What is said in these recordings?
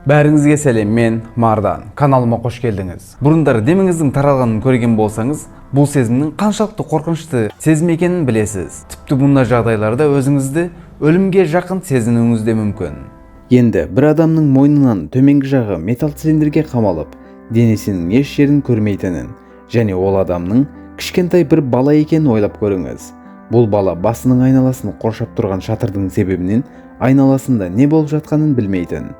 Бәріңізге сәлем, мен Мардан. Каналыма қош келдіңіз. Бұрындары деміңіздің таралғанын көрген болсаңыз, бұл сезімнің қаншалықты қорқынышты сезім екенін білесіз. Тіпті бұндай жағдайларда өзіңізді өлімге жақын сезінуіңіз де мүмкін. Енді бір адамның мойнынан төменгі жағы металл цилиндрге қамалып, денесінің еш жерін көрмейтінін, және ол адамның кішкентай бір бала екенін ойлап көріңіз. Бұл бала басының айналасын қоршап тұрған шатырдың себебінен айналасында не болып жатқанын білмейтін.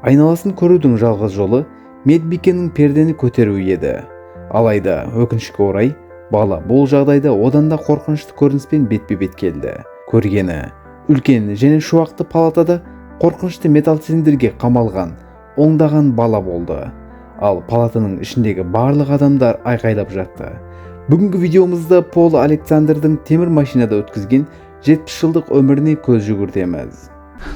Айналасын көрудің жалғыз жолы медбикенің пердені көтеруі еді. Алайда өкінішке орай, бала бұл жағдайда одан да қорқынышты көрініспен бетпе-бет келді. Көргені үлкен және шуақты палатада қорқынышты металл цилиндрге қамалған оңдаған бала болды. Ал палатаның ішіндегі барлық адамдар айқайлап жатты. Бүгінгі видеомызда Пол Александрдың темір машинада өткізген 70 жылдық өміріне көз жүгіртеміз.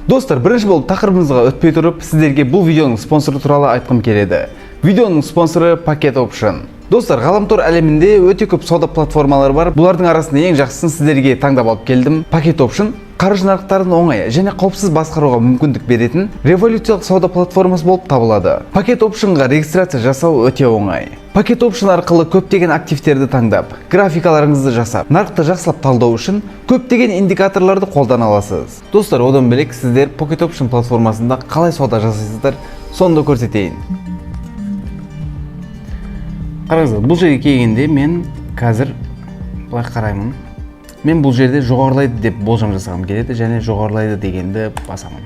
Достар, бірінші болып тақырыбымызға өтпей тұрып, сіздерге бұл видеоның спонсоры туралы айтқым келеді. Видеоның спонсоры Packet Option. Достар, ғаламтор әлемінде өте көп сауда платформалары бар. Бұлардың арасында ең жақсысын сіздерге таңдап алып келдім. Packet Option қаржы нарықтарын оңай және қауіпсіз басқаруға мүмкіндік беретін революциялық сауда платформасы болып табылады. Packet Optionға регистрация жасау өте оңай. Packet Option арқылы көптеген активтерді таңдап, графикаларыңызды жасап, нарықты жақсылап талдау үшін көптеген индикаторларды қолдана аласыз. Достар, одан бөлек сіздер Packet Option платформасында қалай сауда жасайсыздар, соны да көрсетейін. Қараңыздар, бұл жерге келгенде мен қазір былай қараймын. Мен бұл жерде жоғарылайды деп болжам жасағым келеді, және жоғарылайды дегенді басамын.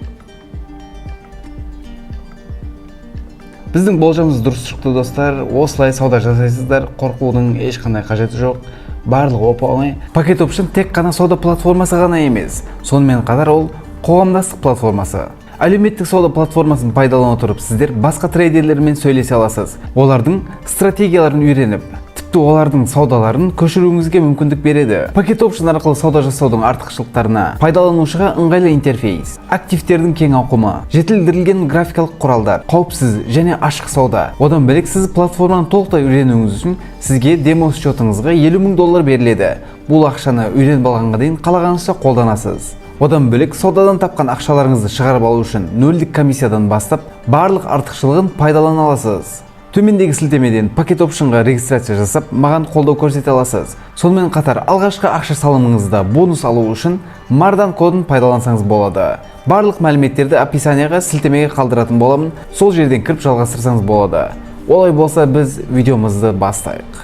Біздің болжамымыз дұрыс шықты, достар. Осылай сауда жасайсыздар, қорқудың ешқандай қажеті жоқ. Барлығы оп-оңай. Packet Option тек қана сауда платформасы ғана емес, сонымен қатар ол қоғамдастық платформасы. Әлеуметтік сауда платформасын пайдалана отырып, сіздер басқа трейдерлермен сөйлесе аласыз. Олардың стратегияларын үйреніп, тіпті олардың саудаларын көшіруіңізге мүмкіндік береді. Packet Option арқылы сауда жасаудың артықшылықтарына: пайдаланушыға ыңғайлы интерфейс, активтердің кең ауқымы, жетілдірілген графикалық құралдар, қауіпсіз және ашық сауда. Одан бөлек сіз платформаны толықтай үйренуіңіз үшін сізге демо счетыңызға $50,000 беріледі. Бұл ақшаны үйреніп алғанға дейін қалағаныңызша қолданасыз. Одан бөлек саудадан тапқан ақшаларыңызды шығарып алу үшін нөлдік комиссиядан бастап барлық артықшылығын пайдалана аласыз. Төмендегі сілтемеден Packet Optionға регистрация жасап, маған қолдау көрсете аласыз. Сонымен қатар алғашқы ақша салымыңызда бонус алу үшін Мардан кодын пайдалансаңыз болады. Барлық мәліметтерді описанияға сілтемеге қалдыратын боламын. Сол жерден кіріп жалғастырсаңыз болады. Олай болса, біз видеомызды бастайық.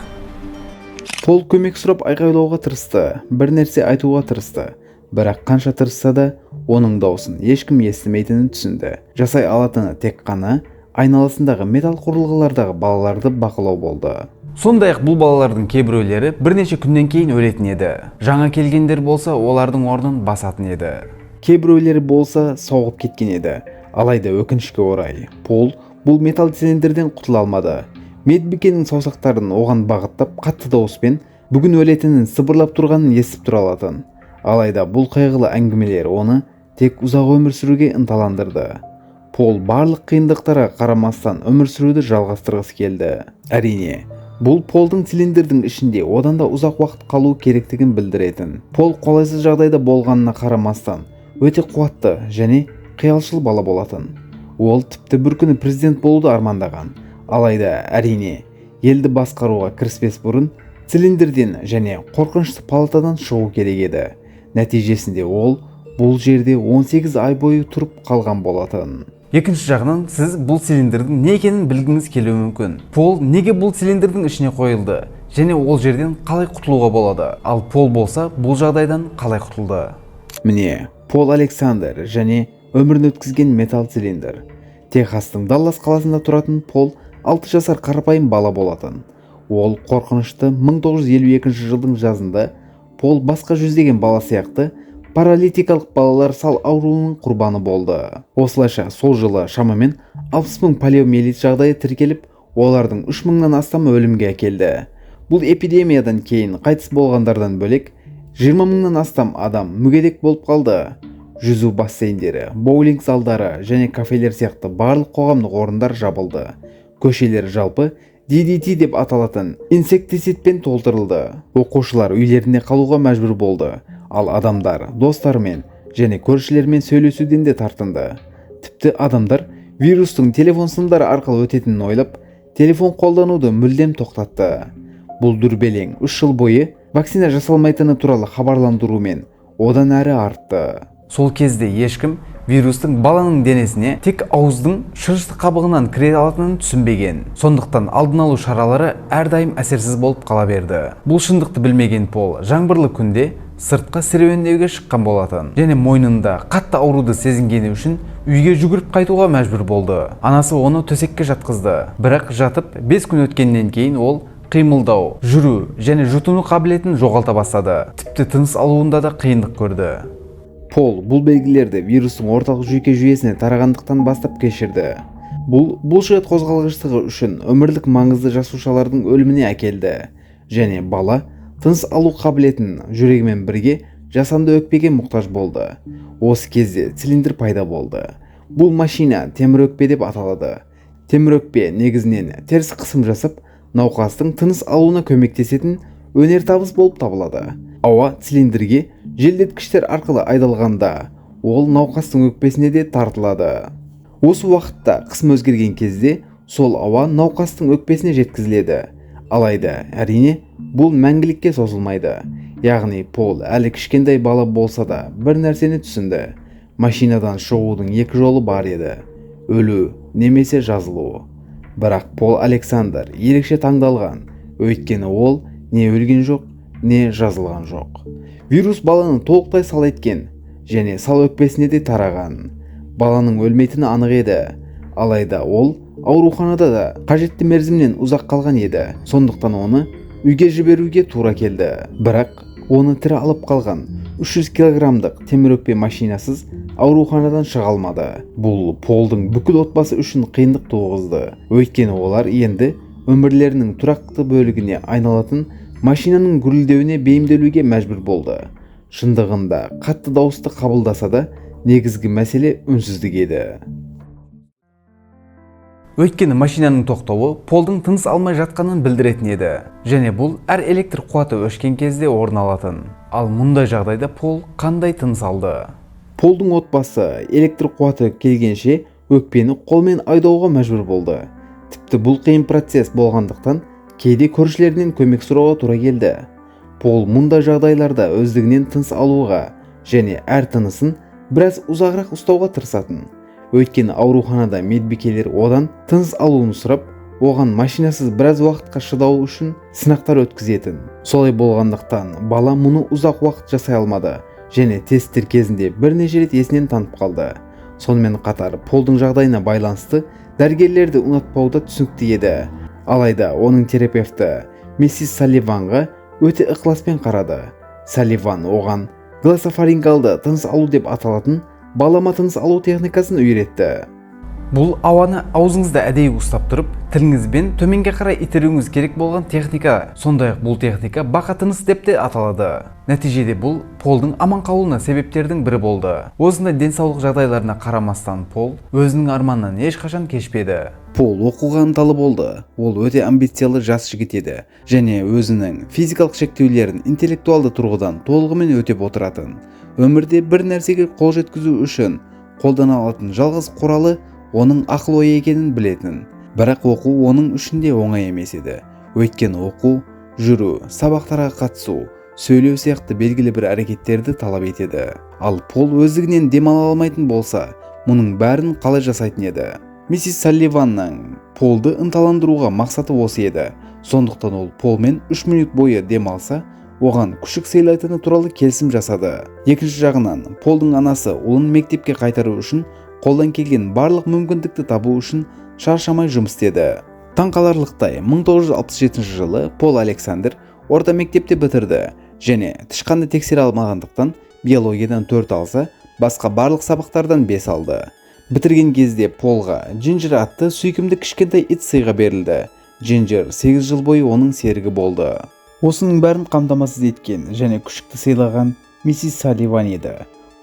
Пол көмек сұрап айқайлауға тырысты, бір нәрсе айтуға тырысты. Бірақ қанша тырысса да, оның дауысын ешкім естімейтінін түсінді. Жасай алатыны тек қана айналасындағы металл құрылғылардағы балаларды бақылау болды. Сондай-ақ бұл балалардың кейбіреулері бірнеше күннен кейін өлетін еді. Жаңа келгендер болса, олардың орнын басатын еді. Кейбіреулері болса, соғып кеткен еді. Алайда өкінішке орай, Пол бұл металл цилиндрден құтыла алмады. Медбикенің саусақтарын оған бағыттап, қатты дауыспен бүгін өлетінін сыбырлап тұрғанын естіп тұра алатын. Алайда бұл қайғылы әңгімелер оны тек ұзақ өмір сүруге ынталандырды. Пол барлық қиындықтарға қарамастан өмір сүруді жалғастырғысы келді. Әрине, бұл Полдың цилиндрдің ішінде одан да ұзақ уақыт қалу керектігін білдіретін. Пол қолайсыз жағдайда болғанына қарамастан өте қуатты және қиялшыл бала болатын. Ол тіпті бір күні президент болуды армандаған. Алайда, әрине, елді басқаруға кіріспес бұрын цилиндрден және қорқынышты палатадан шығу керек еді. Нәтижесінде ол бұл жерде 18 ай бойы тұрып қалған болатын. Екінші жағынан, сіз бұл цилиндрдің не екенін білгіңіз келуі мүмкін. Пол неге бұл цилиндрдің ішіне қойылды және ол жерден қалай құтылуға болады? Ал Пол болса, бұл жағдайдан қалай құтылды? Міне, Пол Александр және өмірін өткізген металл цилиндр. Техастың Даллас қаласында тұратын Пол 6 жасар қарапайым бала болатын. Ол қорқынышты 1952 жылдың жазында Пол басқа жүздеген бала сияқты паралитикалық балалар сал ауруының құрбаны болды. Осылайша сол жылы шамамен 60 мың полиомиелит жағдайы тіркеліп, олардың 3 мыңнан астам өлімге әкелді. Бұл эпидемиядан кейін қайтыс болғандардан бөлек 20 мыңнан астам адам мүгедек болып қалды. Жүзу бассейндері, боулинг залдары және кафелер сияқты барлық қоғамдық орындар жабылды. Көшелер жалпы DDT деп аталатын инсектицидпен толтырылды. Оқушылар үйлерінде қалуға мәжбүр болды. Ал адамдар достарымен және көршілермен сөйлесуден де тартынды. Тіпті адамдар вирустың телефон сымдары арқылы өтетінін ойлап, телефон қолдануды мүлдем тоқтатты. Бұл дүрбелең 3 жыл бойы вакцина жасалмайтыны туралы хабарландырумен одан әрі артты. Сол кезде ешкім вирустың баланың денесіне тек ауыздың шырышты қабығынан кіре алатынын түсінбеген. Сондықтан алдын алу шаралары әрдайым әсерсіз болып қала берді. Бұл шындықты білмеген Пол жаңбырлы күнде сыртқа серуендеуге шыққан болатын. Және мойнында қатты ауруды сезінгені үшін үйге жүгіріп қайтуға мәжбүр болды. Анасы оны төсекке жатқызды. Бірақ жатып 5 күн өткеннен кейін ол қимылдау, жүру және жұтыну қабілетін жоғалта бастады. Тіпті тыныс алуында да қиындық көрді. Пол бұл белгілерді вирустың орталық жүйке жүйесіне тарағандықтан бастап кешірді. Бұл бұлшықет қозғалғыштығы үшін өмірлік маңызды жасушалардың өліміне әкелді. Және бала тыныс алу қабілетін жүрегімен бірге жасанды өкпеге мұқтаж болды. Осы кезде цилиндр пайда болды. Бұл машина темір өкпе деп аталады. Темір өкпе негізінен теріс қысым жасап, науқастың тыныс алуына көмектесетін өнертабыс болып табылады. Ауа цилиндрге желдеткіштер арқылы айдалғанда, ол науқастың өкпесіне де тартылады. Осы уақытта қысым өзгерген кезде сол ауа науқастың өкпесіне жеткізіледі. Алайда, әрине, бұл мәңгілікке созылмайды. Яғни Пол әлі кішкентай бала болса да бір нәрсені түсінді. Машинадан шығудың 2 жолы бар еді: өлу немесе жазылу. Бірақ Пол Александр ерекше таңдалған, өйткені ол не өлген жоқ, не жазылған жоқ. Вирус баланы толықтай сал еткен және сал өкпесіне де тараған. Баланың өлмейтіні анық еді, алайда ол ауруханада да қажетті мерзімнен ұзақ қалған еді. Сондықтан оны үйге жіберуге тура келді. Бірақ оны тірі алып қалған 300 килограммдық темір өкпе машинасыз ауруханадан шыға алмады. Бұл Полдың бүкіл отбасы үшін қиындық туғызды. Өйткені олар енді өмірлерінің тұрақты бөлігіне айналатын машинаның гүрілдеуіне бейімделуге мәжбүр болды. Шындығында қатты дауысты қабылдаса да, негізгі мәселе үнсіздік еді. Өйткені машинаның тоқтауы Полдың тыныс алмай жатқанын білдіретін еді. Және бұл әр электр қуаты өшкен кезде орын алатын. Ал мұндай жағдайда Пол қандай тыныс алды? Полдың отбасы электр қуаты келгенше өкпені қолмен айдауға мәжбүр болды. Тіпті бұл қиын процесс болғандықтан кейде көршілерінен көмек сұрауға тура келді. Пол мұндай жағдайларда өздігінен тыныс алуға және әр тынысын біраз ұзағырақ ұстауға тырысатын. Өйткені ауруханада медбикелер одан тыныс алуын сұрап, оған машинасыз біраз уақытқа шыдау үшін сынақтар өткізетін. Солай болғандықтан бала мұны ұзақ уақыт жасай алмады және тесттер кезінде бірнеше рет есінен танып қалды. Сонымен қатар Полдың жағдайына байланысты дәрігерлерді ұнатпауда түсінікті еді. Алайда оның терапевті миссис Салливанға өте ықыласпен қарады. Салливан оған гласофарингалды тыныс алу деп аталатын балама тыныс алу техникасын үйретті. Бұл ауаны аузыңызда әдейі ұстап тұрып, тіліңізбен төменге қарай итеруіңіз керек болған техника. Сондай-ақ бұл техника бақа тыныс деп те аталады. Нәтижеде бұл Полдың аман қалуына себептердің бірі болды. Осындай денсаулық жағдайларына қарамастан Пол өзінің арманынан ешқашан кешпеді. Пол оқуға ынталы болды. Ол өте амбициялы жас жігіт еді және өзінің физикалық шектеулерін интеллектуалды тұрғыдан толығымен өтеп отыратын. Өмірде бір нәрсеге қол жеткізу үшін қолдана алатын жалғыз құралы оның ақыл ойы екенін білетін. Бірақ оқу оның үшін де оңай емес еді. Өйткені оқу, жүру, сабақтарға қатысу, сөйлеу сияқты белгілі бір әрекеттерді талап етеді. Ал Пол өздігінен демала алмайтын болса, мұның бәрін қалай жасайтын еді? Миссис Салливанның Полды ынталандыруға мақсаты осы еді. Сондықтан ол Полмен 3 минут бойы демалса, оған күшік сыйлайтыны туралы келісім жасады. Екінші жағынан, Полдың анасы ұлын мектепке қайтару үшін қолдан келген барлық мүмкіндікті табу үшін шаршамай жұмыс істеді. Таңқаларлықтай 1967 жылы Пол Александр орта мектепте бітірді және тышқанды тексере алмағандықтан биологиядан 4 алса, басқа барлық сабақтардан 5 алды. Бітірген кезде Полға Джинджер атты сүйкімді кішкентай ит сыйға берілді. Джинджер 8 жыл бойы оның серігі болды. Осының бәрін қамтамасыз еткен және күшікті сыйлаған миссис Салливан еді.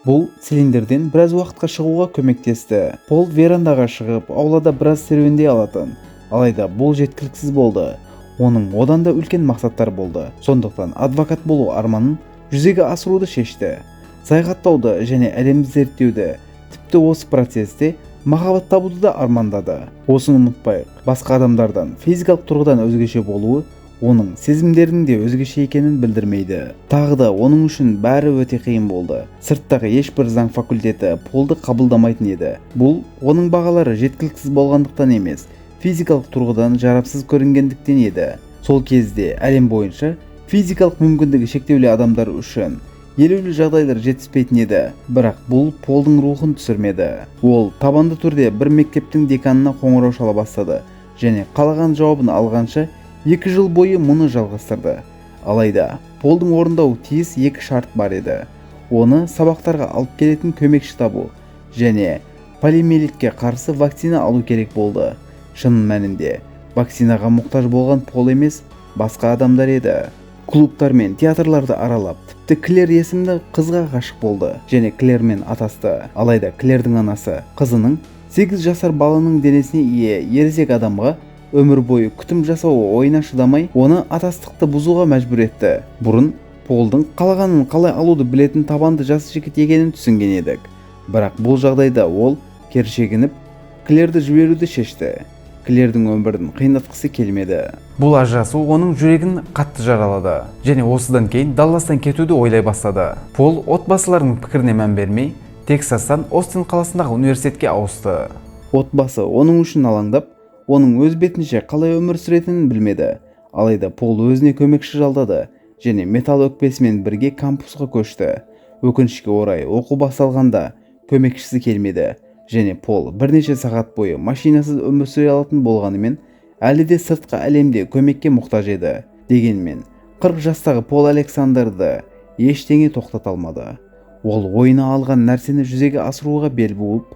Бұл цилиндрден біраз уақытқа шығуға көмектесті. Пол верандаға шығып, аулада біраз серуендей алатын. Алайда бұл жеткіліксіз болды. Оның одан да үлкен мақсаттар болды. Сондықтан адвокат болу арманын жүзеге асыруды шешті. Саяхаттауды және әлемді зерттеуді. Тіпті осы процесте махаббат табуды да армандады. Осыны ұмытпайық, басқа адамдардан физикалық тұрғыдан өзгеше болуы оның сезімдерінің де өзгеше екенін білдірмейді. Тағы да оның үшін бәрі өте қиын болды. Сырттағы ешбір заң факультеті Полды қабылдамайтын еді. Бұл оның бағалары жеткіліксіз болғандықтан емес, физикалық тұрғыдан жарапсыз көрінгендіктен еді. Сол кезде әлем бойынша физикалық мүмкіндігі шектеулі адамдар үшін елеулі жағдайлар жетіспейтін еді. Бірақ бұл Полдың рухын түсірмеді. Ол табанды түрде бір мектептің деканына қоңырау шала бастады және қалаған жауабын алғанша 2 жыл бойы мұны жалғастырды. Алайда Полдың орындауы тиіс 2 шарт бар еді. Оны сабақтарға алып келетін көмекші табу және полиомиелитке қарсы вакцина алу керек болды. Шын мәнінде вакцинаға мұқтаж болған Пол емес, басқа адамдар еді. Клубтар мен театрларды аралап, тіпті Клэр есімді қызға ғашық болды және Клэрмен атасты. Алайда Клэрдің анасы қызының 8 жасар баланың денесіне ие ересек адамға өмір бойы күтім жасауы ойына шыдамай, оны атастықты бұзуға мәжбүр етті. Бұрын Полдың қалағанын қалай алуды білетін табанды жас жігіт екенін түсінген едік. Бірақ бұл жағдайда ол кері шегініп, Клэрді жіберуді шешті. Клэрдің өмірін қиындатқысы келмеді. Бұл ажырасу оның жүрегін қатты жаралады және осыдан кейін Далластан кетуді ойлай бастады. Пол отбасыларының пікіріне мән бермей, Тексастан Остин қаласындағы университетке ауысты. Отбасы оның үшін алаңдап, оның өз бетінше қалай өмір сүретінін білмеді. Алайда Пол өзіне көмекші жалдады және металл өкпесімен бірге кампусқа көшті. Өкінішке орай оқу басталғанда көмекшісі келмеді және Пол бірнеше сағат бойы машинасыз өмір сүре алатын болғанымен, әлі де сыртқы әлемде көмекке мұқтаж еді. Дегенмен 40 жастағы Пол Александрды ештеңе тоқтата алмады. Ол ойына алған нәрсені жүзеге асыруға бел буып,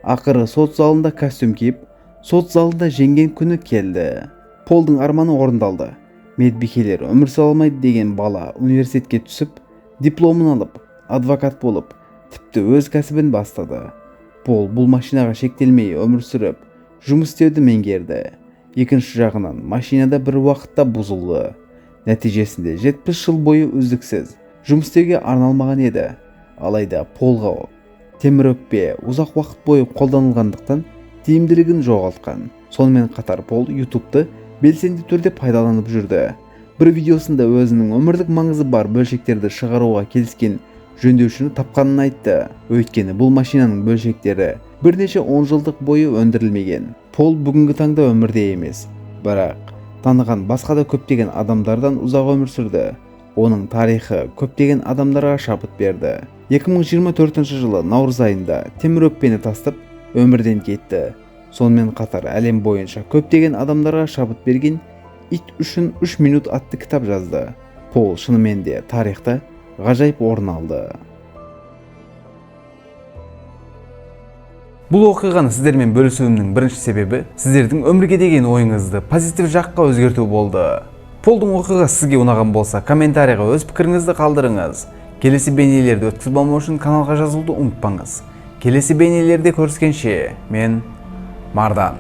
ақыры сот залында костюм киіп, сот залында жеңген күні келді. Полдың арманы орындалды. Медбикелер өмір сүре алмайды деген бала университетке түсіп, дипломын алып, адвокат болып, тіпті өз кәсібін бастады. Пол бұл машинаға шектелмей өмір сүріп, жұмыс істеуді меңгерді. Екінші жағынан машинада бір уақытта бұзылды. Нәтижесінде 70 жыл бойы үздіксіз жұмыс істеуге арналмаған еді. Алайда Полға темір өкпе ұзақ уақыт бойы қолданылғандықтан тиімділігін жоғалтқан. Сонымен қатар Пол YouTube'ты белсенді түрде пайдаланып жүрді. Бір видеосында өзінің өмірлік маңызы бар бөлшектерді шығаруға келіскен жөндеушіні тапқанын айтты. Өйткені бұл машинаның бөлшектері бірнеше 10 жылдық бойы өндірілмеген. Пол бүгінгі таңда өмірде емес, бірақ таныған басқа да көптеген адамдардан ұзақ өмір сүрді. Оның тарихы көптеген адамдарға шабыт берді. 2024 жылы наурыз айында темір өкпені тастап өмірден кетті. Сонымен қатар әлем бойынша көптеген адамдарға шабыт берген «Ит үшін 3 минут» атты кітап жазды. Пол шынымен де тарихта ғажайып орын алды. Бұл оқиғаны сіздермен бөлісуімнің бірінші себебі сіздердің өмірге деген ойыңызды позитив жаққа өзгерту болды. Полдың оқиғасы сізге ұнаған болса, комментарийға өз пікіріңізді қалдырыңыз. Келесі бейнелерді өткізіп алмау үшін каналға жазылуды ұмытпаңыз. Келесі бейнелерде көріскенше, мен Мардан.